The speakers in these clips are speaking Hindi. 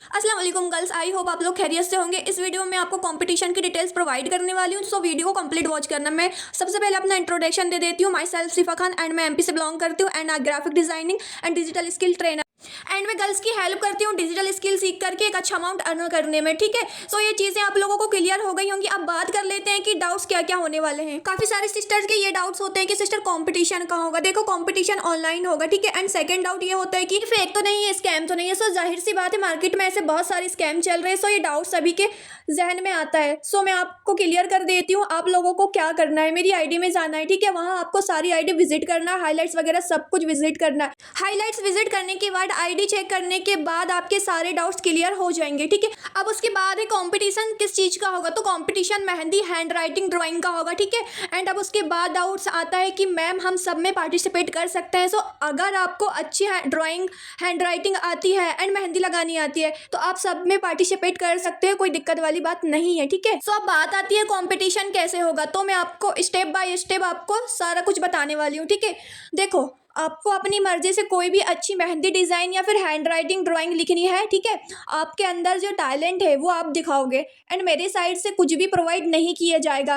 अस्सलाम वालेकुम गर्ल्स, आई होप आप लोग खैरियत से होंगे। इस वीडियो में आपको कंपटीशन की डिटेल्स प्रोवाइड करने वाली हूँ, सो वीडियो को कंप्लीट वॉच करना। मैं सबसे पहले अपना इंट्रोडक्शन दे देती हूँ। My self Sifa Khan and मैं एमपी से बिलोंग करती हूँ and graphic designing and digital skill trainer and मैं गर्ल्स की हेल्प करती हूँ डिजिटल स्किल सीख करके एक अच्छा अमाउंट अर्न करने में। ठीक है, सो ये चीज़ें आप लोगों को क्लियर हो गई होंगी। अब बात कर लेते हैं कि डाउट्स क्या क्या होने वाले हैं। काफ़ी सारे सिस्टर्स के ये डाउट्स होते हैं कि सिस्टर कंपटीशन कहाँ होगा। देखो, कंपटीशन ऑनलाइन होगा। ठीक है, एंड सेकंड डाउट ये होता है कि फेक तो नहीं है, स्कैम तो नहीं है। सो जाहिर सी बात है, मार्केट में ऐसे बहुत सारे स्कैम चल रहे हैं। सो ये डाउट सभी के जहन में आता है। सो मैं आपको क्लियर कर देती हूँ आप लोगों को क्या करना है। मेरी आईडी में जाना है। ठीक है, वहाँ आपको सारी आईडी विजिट करना है, हाईलाइट्स वगैरह सब कुछ विजिट करना है। हाईलाइट्स विजिट करने के बाद आईडी चेक करने के बाद आपके सारे डाउट्स क्लियर हो जाएंगे। ठीक है, अब उसके बाद है कंपटीशन किस चीज़ का होगा। तो competition mehndi, hand writing, drawing का होगा। ठीक है, एंड अब उसके बाद डाउट्स आता है कि मैम हम सब में पार्टिसिपेट कर सकते हैं। सो अगर आपको अच्छी ड्राइंग, हैंड राइटिंग आती है एंड मेहंदी लगानी आती है तो आप सब में पार्टिसिपेट कर सकते हैं, कोई दिक्कत वाली बात नहीं है। ठीक है, सो अब बात आती है कंपटीशन कैसे होगा। तो मैं आपको स्टेप बाय स्टेप आपको सारा कुछ बताने वाली हूँ। ठीक है, देखो, आपको अपनी मर्जी से कोई भी अच्छी मेहंदी डिज़ाइन या फिर हैंड राइटिंग ड्राइंग लिखनी है। ठीक है, आपके अंदर जो टैलेंट है वो आप दिखाओगे एंड मेरे साइड से कुछ भी प्रोवाइड नहीं किया जाएगा।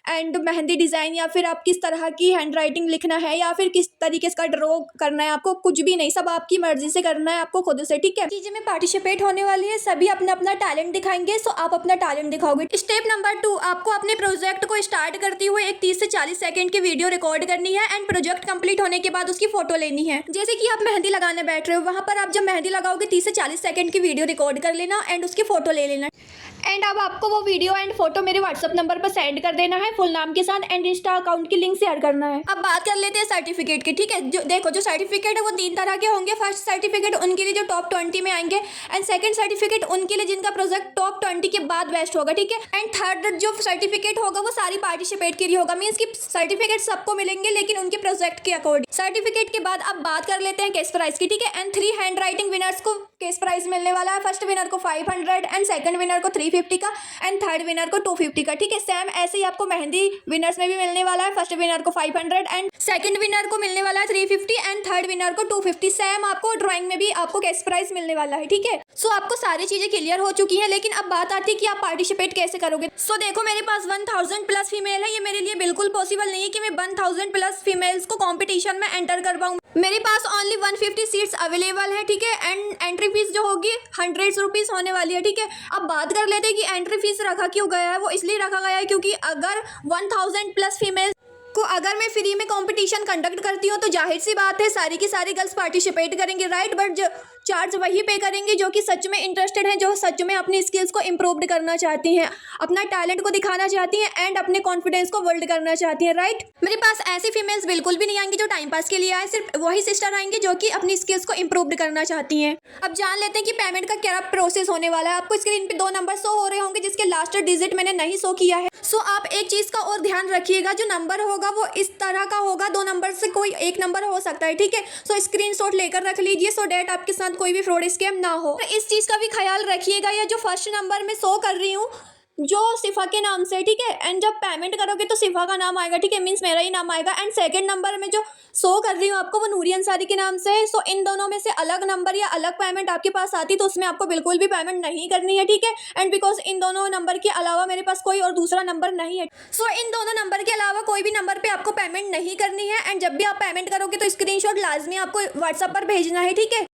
एंड मेहंदी डिज़ाइन या फिर आप किस तरह की हैंड राइटिंग लिखना है या फिर किस तरीके से ड्रॉ करना है, आपको कुछ भी नहीं, सब आपकी मर्जी से करना है, आपको खुद से। ठीक है, चीज़ें में पार्टिसिपेट होने वाली है, सभी अपना अपना टैलेंट दिखाएंगे। सो आप अपना टैलेंट दिखाओगे। स्टेप नंबर 2, आपको अपने प्रोजेक्ट को स्टार्ट करते हुए एक 30 से 40 सेकेंड की वीडियो रिकॉर्ड करनी है एंड प्रोजेक्ट कंप्लीट होने के बाद उसकी फोटो लेनी है। जैसे कि आप मेहंदी लगाने बैठ रहे हो, वहां पर आप जब मेहंदी लगाओगे 30 से 40 सेकंड की वीडियो रिकॉर्ड कर लेना एंड उसकी फोटो ले लेना। एंड अब आपको वो वीडियो एंड फोटो मेरे व्हाट्सअप नंबर पर सेंड कर देना है फुल नाम के साथ एंड इंस्टा अकाउंट की लिंक शेयर करना है। अब बात कर लेते हैं सर्टिफिकेट की। ठीक है, जो देखो, जो सर्टिफिकेट है वो 3 तरह के होंगे। फर्स्ट सर्टिफिकेट उनके लिए जो टॉप 20 में आएंगे एंड सेकंड सर्टिफिकेट उनके लिए जिनका प्रोजेक्ट टॉप 20 के बाद बेस्ट होगा। ठीक है, एंड थर्ड जो सर्टिफिकेट होगा वो सारी पार्टिसिपेट के लिए होगा। मीन्स की सर्टिफिकेट सबको मिलेंगे लेकिन उनके प्रोजेक्ट के अकॉर्डिंग। सर्टिफिकेट के बाद अब बात कर लेते हैं कैश प्राइस की। ठीक है, एंड 3 हैंड राइटिंग विनर्स को कैश प्राइस मिलने वाला है। फर्स्ट विनर को 500 एंड सेकंड विनर को 350 का एंड थर्ड विनर को 250 का। ठीक है, सेम ऐसे ही आपको मेहंदी विनर्स में भी मिलने वाला है। फर्स्ट विनर को 500 एंड सेकंड विनर को मिलने वाला है 350 एंड थर्ड विनर को 250। सेम आपको ड्राइंग में भी आपको कैश प्राइस मिलने वाला है। ठीक है, सो आपको सारी चीजें क्लियर हो चुकी हैं, लेकिन अब बात आती है कि आप पार्टिसिपेट कैसे करोगे। सो देखो, मेरे पास 1000 प्लस फीमेल है। ये मेरे लिए बिल्कुल पॉसिबल नहीं है कि मैं 1000 प्लस फीमेल्स को कॉम्पिटिशन में एंटर कर पाऊँ। मेरे पास ओनली 150 सीट्स अवेलेबल है। ठीक है, एंड एंट्री फीस जो होगी 100 रुपीज़ होने वाली है। ठीक है, अब बात कर लेते हैं कि एंट्री फीस रखा क्यों गया है। वो इसलिए रखा गया है क्योंकि अगर 1000 प्लस फीमेल को अगर मैं फ्री में कंपटीशन कंडक्ट करती हूँ तो जाहिर सी बात है सारी की सारी गर्ल्स पार्टिसिपेट करेंगे, राइट। बट जो चार्ज वही पे करेंगे जो कि सच में इंटरेस्टेड हैं, जो सच में अपनी स्किल्स को इम्प्रूव करना चाहती हैं, अपना टैलेंट को दिखाना चाहती हैं एंड अपने कॉन्फिडेंस को बिल्ड करना चाहती हैं, राइट। मेरे पास ऐसी फीमेल्स बिल्कुल भी नहीं आएंगी जो टाइम पास के लिए आए। सिर्फ वही सिस्टर आएंगे जो कि अपनी स्किल्स को इम्प्रूव करना चाहती हैं। अब जान लेते हैं कि पेमेंट का क्या प्रोसेस होने वाला है। आपको स्क्रीन पे 2 नंबर शो हो रहे होंगे जिसके लास्ट डिजिट मैंने नहीं शो किया है। सो आप एक चीज का और ध्यान रखिएगा, जो नंबर होगा वो इस तरह का होगा, 2 नंबर से कोई एक नंबर हो सकता है। ठीक है, सो स्क्रीनशॉट लेकर रख लीजिए सो डेट आपके साथ कोई भी फ्रॉड स्कैम ना हो। तो इस चीज का भी ख्याल रखिएगा। या जो फर्स्ट नंबर में शो कर रही हूँ जो सिफा के नाम से, ठीक है, एंड जब पेमेंट करोगे तो सिफा का नाम आएगा। ठीक है, मीन्स मेरा ही नाम आएगा। एंड सेकंड नंबर में जो शो कर रही हूँ आपको वो नूरी अंसारी के नाम से है। सो इन दोनों में से अलग नंबर या अलग पेमेंट आपके पास आती तो उसमें आपको बिल्कुल भी पेमेंट नहीं करनी है। ठीक है, एंड बिकॉज इन दोनों नंबर के अलावा मेरे पास कोई और दूसरा नंबर नहीं है। सो इन दोनों नंबर के अलावा कोई भी नंबर पे आपको पेमेंट नहीं करनी है। एंड जब भी आप पेमेंट करोगे तो स्क्रीनशॉट लाजमी आपको व्हाट्सएप पर भेजना है। ठीक है,